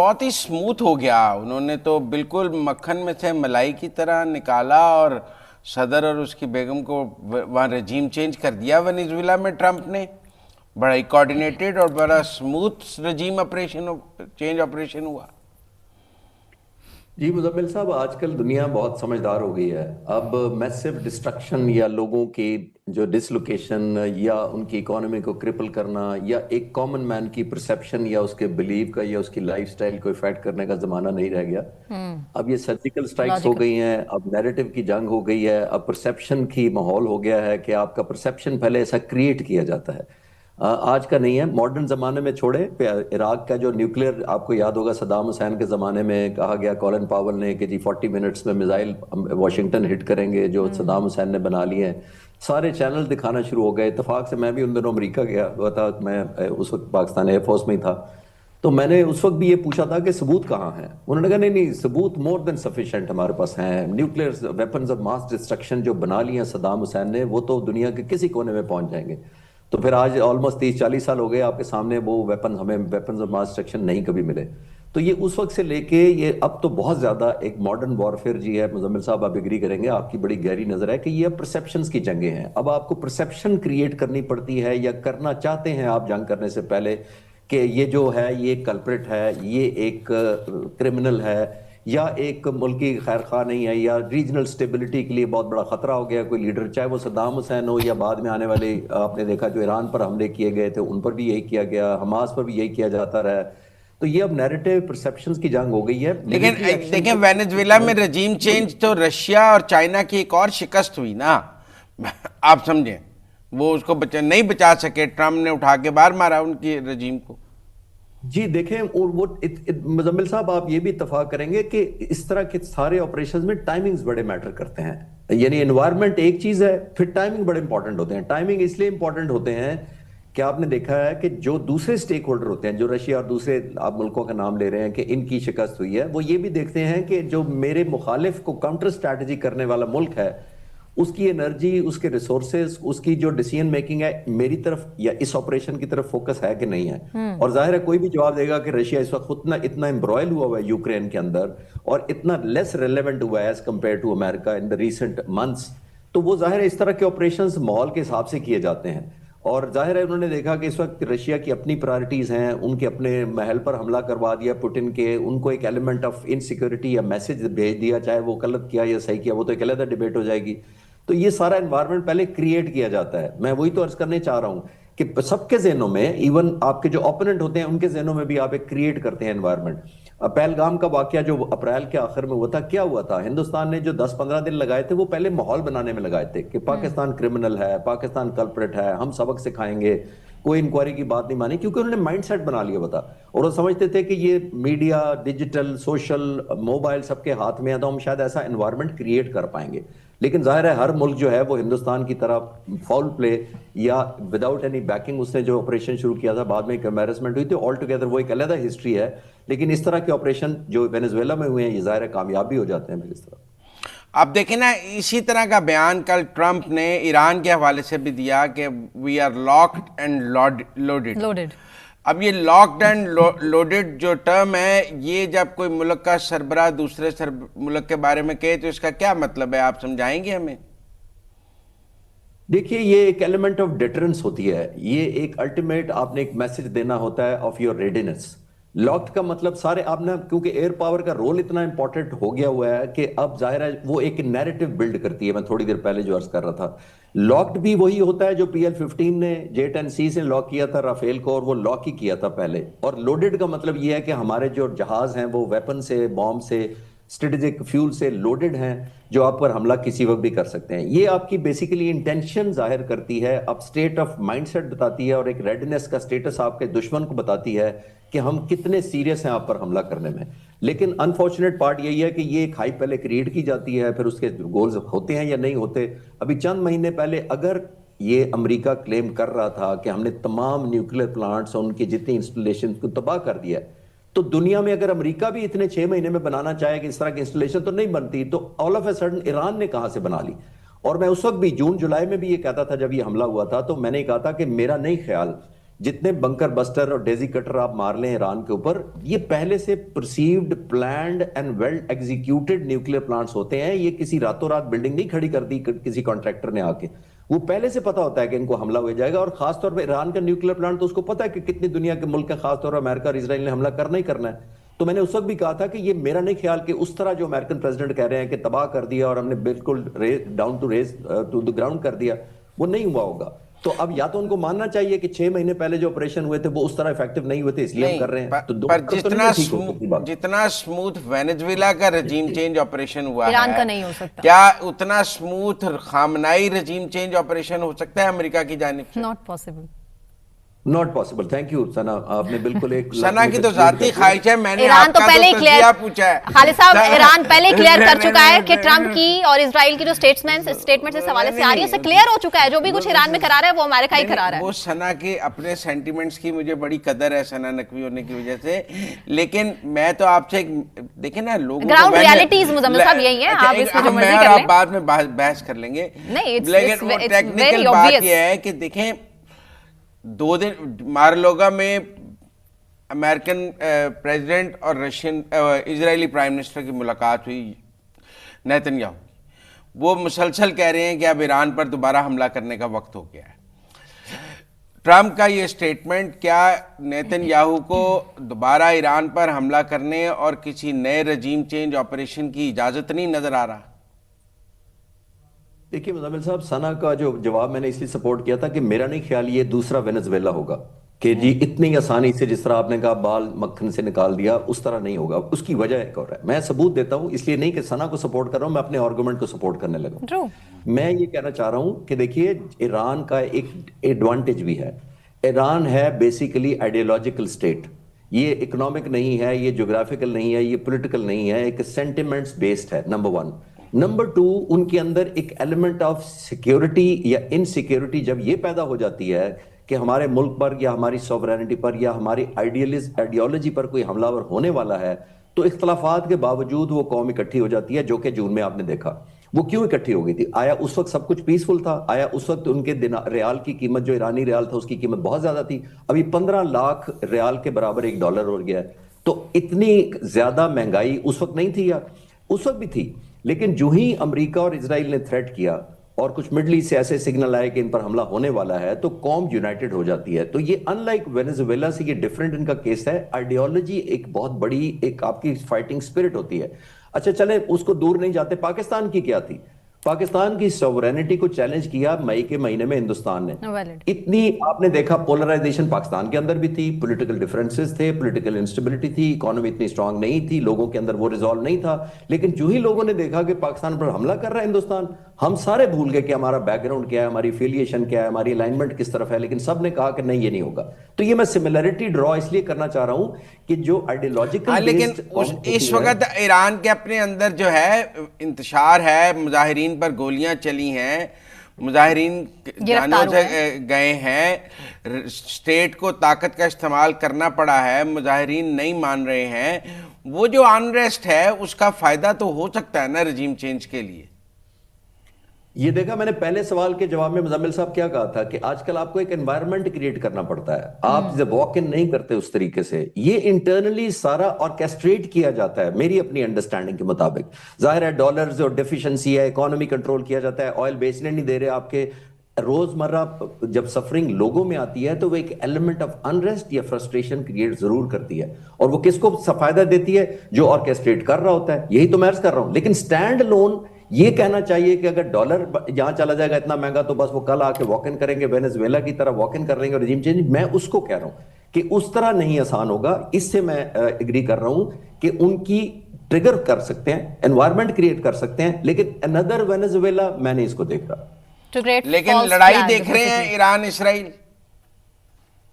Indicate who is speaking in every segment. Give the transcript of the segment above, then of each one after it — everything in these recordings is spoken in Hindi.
Speaker 1: बहुत ही स्मूथ हो गया। उन्होंने तो बिल्कुल मक्खन में से मलाई की तरह निकाला और सदर और उसकी बेगम को वहाँ रजीम चेंज कर दिया वेनेजुएला में ट्रंप ने। बड़ा ही कोऑर्डिनेटेड और बड़ा स्मूथ रजीम ऑपरेशन चेंज ऑपरेशन हुआ।
Speaker 2: जी मुजम्मिल साहब, आजकल दुनिया बहुत समझदार हो गई है। अब मैसिव डिस्ट्रक्शन या लोगों की जो डिसलोकेशन या उनकी इकोनॉमी को क्रिपल करना या एक कॉमन मैन की परसेप्शन या उसके बिलीव का या उसकी लाइफस्टाइल को इफेक्ट करने का जमाना नहीं रह गया। अब ये सर्जिकल स्ट्राइक्स हो
Speaker 3: लॉजिकल।
Speaker 2: गई हैं, अब नैरेटिव की जंग हो गई है, अब परसेप्शन की माहौल हो गया है कि आपका परसेप्शन पहले ऐसा क्रिएट किया जाता है। आज का नहीं है, मॉडर्न जमाने में छोड़े। इराक का जो न्यूक्लियर, आपको याद होगा सद्दाम हुसैन के जमाने में कहा गया कॉलिन पावल ने कि जी 40 मिनट्स में मिसाइल वाशिंगटन हिट करेंगे जो सद्दाम हुसैन ने बना लिए हैं। सारे चैनल दिखाना शुरू हो गए। इतफाक से मैं भी उन दिनों अमेरिका गया हुआ था, मैं उस वक्त पाकिस्तान एयरफोर्स में ही था। तो मैंने उस वक्त भी ये पूछा था कि सबूत कहाँ हैं। उन्होंने कहा नहीं नहीं, सबूत मोर देन सफिशिएंट हमारे पास हैं। Nuclear weapons of mass destruction जो बना लिए हैं सद्दाम हुसैन ने, वो तो दुनिया के किसी कोने में पहुंच जाएंगे। तो फिर आज ऑलमोस्ट 30-40 साल हो गए आपके सामने, वो वेपन हमें वेपन्स ऑफ मास डिस्ट्रक्शन नहीं कभी मिले। तो ये उस वक्त से लेके ये अब तो बहुत ज्यादा एक मॉडर्न वॉरफेयर जी है। मुजम्मिल साहब आप एग्री करेंगे, आपकी बड़ी गहरी नजर है कि ये परसेप्शंस की जंगें हैं। अब आपको परसेप्शन क्रिएट करनी पड़ती है या करना चाहते हैं आप जंग करने से पहले कि ये जो है ये कल्प्रिट है, ये एक क्रिमिनल है, या एक मुल्क की खैर खा नहीं है, या रीजनल स्टेबिलिटी के लिए बहुत बड़ा खतरा हो गया कोई लीडर, चाहे वो सद्दाम हुसैन हो या बाद में आने वाले आपने देखा जो ईरान पर हमले किए गए थे उन पर भी यही किया गया, हमास पर भी यही किया जाता रहा है। तो ये अब नैरेटिव परसेप्शंस की जंग हो गई है।
Speaker 1: लेकिन
Speaker 2: मिलिट्री एक्शन
Speaker 1: देखें, वेनेजुएला में रजीम चेंज तो रशिया और चाइना की एक और शिकस्त हुई ना। आप समझें, वो उसको नहीं बचा सके, ट्रम्प ने उठा के बाहर मारा उनकी रजीम को।
Speaker 2: जी देखें, और वो मुजम्मिल साहब आप ये भी इत्तेफाक करेंगे कि इस तरह के सारे ऑपरेशंस में टाइमिंग्स बड़े मैटर करते हैं। यानी एनवायरनमेंट एक चीज है, फिर टाइमिंग बड़े इंपॉर्टेंट होते हैं। टाइमिंग इसलिए इंपॉर्टेंट होते हैं कि आपने देखा है कि जो दूसरे स्टेक होल्डर होते हैं, जो रशिया और दूसरे आप मुल्कों का नाम ले रहे हैं कि इनकी शिकस्त हुई है, वो ये भी देखते हैं कि जो मेरे मुखालिफ को काउंटर स्ट्रैटेजी करने वाला मुल्क है उसकी एनर्जी, उसके रिसोर्सेज, उसकी जो डिसीजन मेकिंग है मेरी तरफ या इस ऑपरेशन की तरफ फोकस है कि नहीं है। और जाहिर है कोई भी जवाब देगा कि रशिया इस वक्त उतना इतना एम्ब्रॉयल हुआ है यूक्रेन के अंदर और इतना लेस रेलेवेंट हुआ है as compared to America in the recent months. तो वो जाहिर है इस तरह के ऑपरेशंस माहौल के हिसाब से किए जाते हैं। और जाहिर है उन्होंने देखा कि इस वक्त रशिया की अपनी प्रायोरिटीज हैं, उनके अपने महल पर हमला करवा दिया पुतिन के, उनको एक एलिमेंट ऑफ इनसिक्योरिटी या मैसेज भेज दिया, चाहे वो गलत किया या सही किया वो तो एक अलग डिबेट हो जाएगी। तो ये सारा एनवायरनमेंट पहले क्रिएट किया जाता है। मैं वही तो अर्ज करने चाह रहा हूं कि सबके जहनों में, इवन आपके जो ओपोनेंट होते हैं उनके जहनों में भी आप एक क्रिएट करते हैं एनवायरनमेंट। पहलगाम का वाकया जो अप्रैल के आखिर में हुआ था, क्या हुआ था? हिंदुस्तान ने जो 10-15 दिन लगाए थे वो पहले माहौल बनाने में लगाए थे कि पाकिस्तान क्रिमिनल है, पाकिस्तान कल्प्रेट है, हम सबक सिखाएंगे। कोई इंक्वायरी की बात नहीं मानी क्योंकि उन्होंने माइंडसेट बना लिया बता। और वो समझते थे कि ये मीडिया, डिजिटल, सोशल, मोबाइल सबके हाथ में है तो हम शायद ऐसा एनवायरनमेंट क्रिएट कर पाएंगे। लेकिन जाहिर है हर मुल्क जो है वो हिंदुस्तान की तरह फाउल प्ले या विदाउट एनी बैकिंग उसने जो ऑपरेशन शुरू किया था, बाद में एक एम्बेरसमेंट हुई थी, ऑल टुगेदर वो एक अलग हिस्ट्री है। लेकिन इस तरह के ऑपरेशन जो वेनेजुएला में हुए हैं ये जाहिर है कामयाब भी हो जाते हैं फिर इस तरह।
Speaker 1: आप देखें ना, इसी तरह का बयान कल ट्रंप ने ईरान के हवाले से भी दिया कि we are locked and loaded. अब ये लॉक्ड एंड लोडेड जो टर्म है, ये जब कोई मुल्क का सरबराह दूसरे मुल्क के बारे में कहे तो इसका क्या मतलब है, आप समझाएंगे हमें?
Speaker 2: देखिए, ये एक एलिमेंट ऑफ डिटरेंस होती है। ये एक अल्टीमेट आपने एक मैसेज देना होता है ऑफ योर रेडीनेस। लॉक्ड का मतलब सारे आपने, क्योंकि एयर पावर का रोल इतना इंपॉर्टेंट हो गया हुआ है कि अब जाहिर है वो एक नैरेटिव बिल्ड करती है। मैं थोड़ी देर पहले जो अर्ज कर रहा था, लॉक्ड भी वही होता है जो PL-15 ने J-10C से लॉक किया था राफेल को, और वो लॉक ही किया था पहले। और लोडेड का मतलब ये है कि हमारे जो जहाज हैं वो वेपन से, बॉम्ब से, स्ट्रेटेजिक फ्यूल से लोडेड हैं जो आप पर हमला किसी वक्त भी कर सकते हैं। ये आपकी बेसिकली इंटेंशन जाहिर करती है, अब स्टेट ऑफ माइंडसेट बताती है और एक रेडनेस का स्टेटस आपके दुश्मन को बताती है कि हम कितने सीरियस हैं आप पर हमला करने में। लेकिन अनफॉर्चुनेट पार्ट यही है कि ये एक हाइप पहले क्रिएट की जाती है, फिर उसके गोल्स होते हैं या नहीं होते। अभी चंद महीने पहले अगर ये अमेरिका क्लेम कर रहा था कि हमने तमाम न्यूक्लियर प्लांट्स और उनकी जितनी इंस्टॉलेशन को तबाह कर दिया है, तो दुनिया में अगर अमेरिका भी इतने 6 महीने में बनाना चाहे कि इस तरह की इंस्टॉलेशन तो नहीं बनती, तो all of a sudden Iran ने कहां से बना ली। और मैं उस वक्त भी जून जुलाई में भी ये कहता था, जब ये हमला हुआ था तो मैंने कहा था कि मेरा नहीं ख्याल जितने बंकर बस्टर और डेजी कटर आप मार लें ईरान के ऊपर, ये पहले से perceived, planned and well executed nuclear plants होते हैं। ये किसी रातों रात बिल्डिंग नहीं खड़ी कर दी किसी कॉन्ट्रैक्टर ने आके, वो पहले से पता होता है कि इनको हमला हो जाएगा। और खासतौर पर ईरान का न्यूक्लियर प्लांट तो उसको पता है कि कितनी दुनिया के मुल्क है, खासतौर पर अमेरिका और इसराइल ने हमला करना ही करना है। तो मैंने उस वक्त भी कहा था कि ये मेरा नहीं ख्याल कि उस तरह जो अमेरिकन प्रेसिडेंट कह रहे हैं कि तबाह कर दिया और हमने बिल्कुल down to raze to the ground कर दिया, वो नहीं हुआ होगा। तो अब या तो उनको मानना चाहिए कि 6 महीने पहले जो ऑपरेशन हुए थे वो उस तरह इफेक्टिव नहीं हुए थे, इसलिए हम कर रहे हैं। तो
Speaker 1: पर जितना स्मूथ वेनेजुएला का रजीम चेंज ऑपरेशन हुआ है,
Speaker 3: ईरान का नहीं हो सकता।
Speaker 1: क्या उतना smooth Khamenei regime change operation हो सकता है अमेरिका की जानिब से?
Speaker 3: Not possible,
Speaker 2: not possible. Thank you Sana, आपने बिल्कुल एक
Speaker 1: सना की तो जाती ख्वाहिश है। मैंने
Speaker 3: ईरान तो पहले ही क्लियर
Speaker 1: पूछा है
Speaker 3: खालिद साहब, ईरान पहले ही क्लियर कर चुका है कि ट्रंप की और इजराइल की जो स्टेटमेंट इस हवाले से आ रही है, उससे क्लियर हो चुका है जो भी कुछ ईरान में करा रहा है वो अमेरिका ही करा रहा है।
Speaker 1: वो सना के अपने सेंटिमेंट्स की मुझे बड़ी कदर है, सना नकवी होने की वजह से। लेकिन मैं तो आपसे देखे ना, लोगों
Speaker 3: ग्राउंड रियलिटीज मुजम्मिल साहब यही है, आप इसमें जो मर्जी कर लें,
Speaker 1: बाद में बहस कर लेंगे।
Speaker 3: नहीं,
Speaker 1: टेक्निकल बात यह है कि देखें, 2 दिन मारलोगा में अमेरिकन प्रेसिडेंट और रशियन इजरायली प्राइम मिनिस्टर की मुलाकात हुई नेतन्याहू। वो मुसलसल कह रहे हैं कि अब ईरान पर दोबारा हमला करने का वक्त हो गया है। ट्रंप का ये स्टेटमेंट क्या नेतन्याहू को दोबारा ईरान पर हमला करने और किसी नए रजीम चेंज ऑपरेशन की इजाजत नहीं नजर आ रहा?
Speaker 2: देखिए मुज़म्मिल साहब, सना का जो जवाब मैंने इसलिए सपोर्ट किया था कि मेरा नहीं ख्याल ये दूसरा वेनेजुएला होगा कि जी इतनी आसानी से जिस तरह आपने कहा बाल मक्खन से निकाल दिया, उस तरह नहीं होगा। उसकी वजह एक और है, मैं सबूत देता हूं, इसलिए नहीं कि सना को सपोर्ट कर रहा हूं, मैं अपने आर्गुमेंट को सपोर्ट करने लगा। मैं ये कहना चाह रहा हूं कि देखिए, ईरान का एक एडवांटेज भी है। ईरान है बेसिकली आइडियोलॉजिकल स्टेट। ये इकोनॉमिक नहीं है, ये ज्योग्राफिकल नहीं है, ये पॉलिटिकल नहीं है, एक सेंटिमेंट्स बेस्ड है, नंबर 1। नंबर 2, उनके अंदर एक एलिमेंट ऑफ सिक्योरिटी या इनसिक्योरिटी जब ये पैदा हो जाती है कि हमारे मुल्क पर या हमारी सॉवरेनिटी पर या हमारी आइडियोलॉजी पर कोई हमलावर होने वाला है, तो इख्तलाफात के बावजूद वो कौम इकट्ठी हो जाती है, जो कि जून में आपने देखा। वो क्यों इकट्ठी हो गई थी? आया उस वक्त सब कुछ पीसफुल था? आया उस वक्त उनके रियाल की कीमत, जो ईरानी रियाल था उसकी कीमत बहुत ज्यादा थी? अभी 15 लाख रियाल के बराबर $1 हो गया है। तो इतनी ज्यादा महंगाई उस वक्त नहीं थी, या उस वक्त भी थी, लेकिन जो ही अमेरिका और इजराइल ने थ्रेट किया और कुछ मिडल ईस्ट से ऐसे सिग्नल आए कि इन पर हमला होने वाला है, तो कौम यूनाइटेड हो जाती है। तो ये अनलाइक वेनेजुएला से ये डिफरेंट इनका केस है। आइडियोलॉजी एक बहुत बड़ी एक आपकी फाइटिंग स्पिरिट होती है। अच्छा चले, उसको दूर नहीं जाते, पाकिस्तान की क्या थी? पाकिस्तान की सॉवरेनिटी को चैलेंज किया मई के महीने में हिंदुस्तान ने। इतनी आपने देखा पोलराइजेशन पाकिस्तान के अंदर भी थी, पॉलिटिकल डिफरेंसेस थे, पॉलिटिकल इंस्टेबिलिटी थी, इकोनॉमी इतनी स्ट्रांग नहीं थी, लोगों के अंदर वो रिजॉल्व नहीं था। लेकिन जो ही लोगों ने देखा कि पाकिस्तान पर हमला कर रहा है हिंदुस्तान, हम सारे भूल गए कि हमारा बैकग्राउंड क्या है, हमारी एफिलिएशन क्या है, हमारी अलाइनमेंट किस तरफ है, लेकिन सब ने कहा कि नहीं ये नहीं होगा। तो ये मैं सिमिलरिटी ड्रॉ इसलिए करना चाह रहा हूं कि जो आइडियोलॉजिकल
Speaker 1: लेकिन इस वक्त ईरान के अपने अंदर जो है इंतशार है, मुजाहिरीन पर गोलियां चली हैं, मुजाहिरीन जानों से गए हैं, स्टेट को ताकत का इस्तेमाल करना पड़ा है, मुजाहिरीन नहीं मान रहे हैं। वो जो अनरेस्ट है उसका फायदा तो हो सकता है ना रजीम चेंज के लिए।
Speaker 2: ये देखा मैंने पहले सवाल के जवाब में मुजम्मिल साहब क्या कहा था कि आजकल आपको एक एनवायरनमेंट क्रिएट करना पड़ता है, आप जब वॉक इन नहीं करते उस तरीके से। ये इंटरनली सारा ऑर्केस्ट्रेट किया जाता है मेरी अपनी अंडरस्टैंडिंग के मुताबिक। जाहिर है डॉलर्स और डेफिशिएंसी है, इकोनॉमी कंट्रोल किया जाता है, ऑयल बेचने नहीं दे रहे आपके। रोजमर्रा जब सफरिंग लोगों में आती है तो वो एक एलिमेंट ऑफ अनरेस्ट या फ्रस्ट्रेशन क्रिएट जरूर करती है, और वो किसको फायदा देती है? जो ऑर्केस्ट्रेट कर रहा होता है। यही तो मैं अर्ज कर रहा हूं। लेकिन स्टैंड लोन ये कहना चाहिए कि अगर डॉलर यहां चला जाएगा इतना महंगा तो बस वो कल आके वॉक इन करेंगे, वेनेजुएला की तरह वॉक इन कर लेंगे रजीम चेंज। मैं उसको कह रहा हूं कि उस तरह नहीं आसान होगा। इससे मैं एग्री कर रहा हूं कि उनकी ट्रिगर कर सकते हैं, एनवायरमेंट क्रिएट कर सकते हैं, लेकिन अनदर वेनेजुएला मैं नहीं इसको देख रहा।
Speaker 1: लेकिन लड़ाई देख रहे हैं ईरान इसराइल।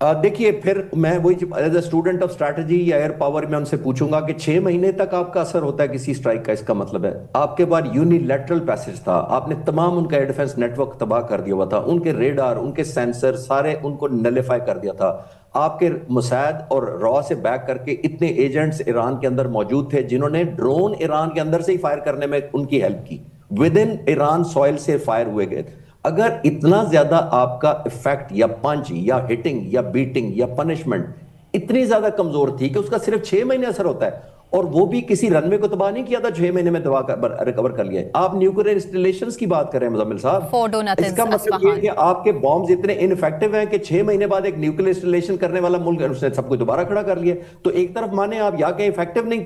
Speaker 2: देखिए, फिर मैं वही as a student of strategy या एयर पावर में उनसे पूछूंगा कि 6 महीने तक आपका असर होता है किसी स्ट्राइक का। इसका मतलब है आपके पास यूनिलैटरल पैसेज था, आपने तमाम उनका एयर डिफेंस नेटवर्क तबाह कर दिया हुआ था, उनके रेडार, उनके सेंसर सारे उनको नलिफाई कर दिया था। आपके मुसैद और रॉ से बैक करके इतने एजेंट्स ईरान के अंदर मौजूद थे जिन्होंने ड्रोन ईरान के अंदर से ही फायर करने में उनकी हेल्प की। विद इन ईरान सॉइल से फायर हुए गए। अगर इतना ज्यादा आपका इफेक्ट या पंच या हिटिंग या बीटिंग या पनिशमेंट इतनी ज्यादा कमजोर थी कि उसका सिर्फ 6 महीने असर होता है, और वो भी किसी रनवे को तबाह नहीं किया था, 6 महीने में दवा रिकवर कर लिया। आप न्यूक्लियर इंस्टॉलेशंस की बात कर रहे हैं मुजम्मिल साहब, इसका मतलब ये कि आपके बॉम्ब्स इतने इनफेक्टिव हैं कि 6 महीने बाद एक न्यूक्लियर इंस्टॉलेशन करने वाला मुल्क उसने सब कुछ दोबारा खड़ा कर लिया। तो एक तरफ माने आप या के इफेक्टिव नहीं थे,